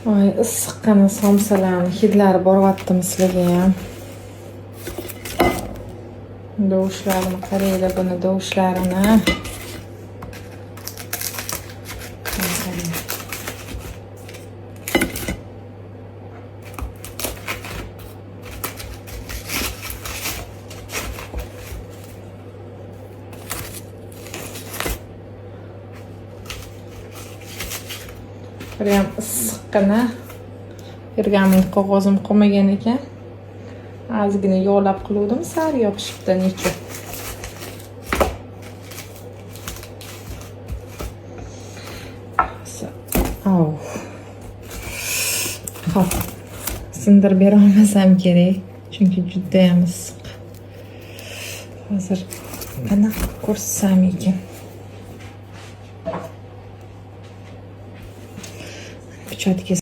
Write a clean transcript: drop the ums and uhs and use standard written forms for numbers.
Voy, issiqqina somsalarni hidlari boryapti misliga ham. Dovushlarini qaranglar, buni dovushlarini. Ham issiqqina pergament qog'ozim qolmagan ekan. Ozgina yog'lab qiluvdim, sari yopishibdi necha. Hop. Sindirib bera olmasam kerak, chunki juda ham issiq. Hozir qanaqa ko'rsam ekan. Pichotka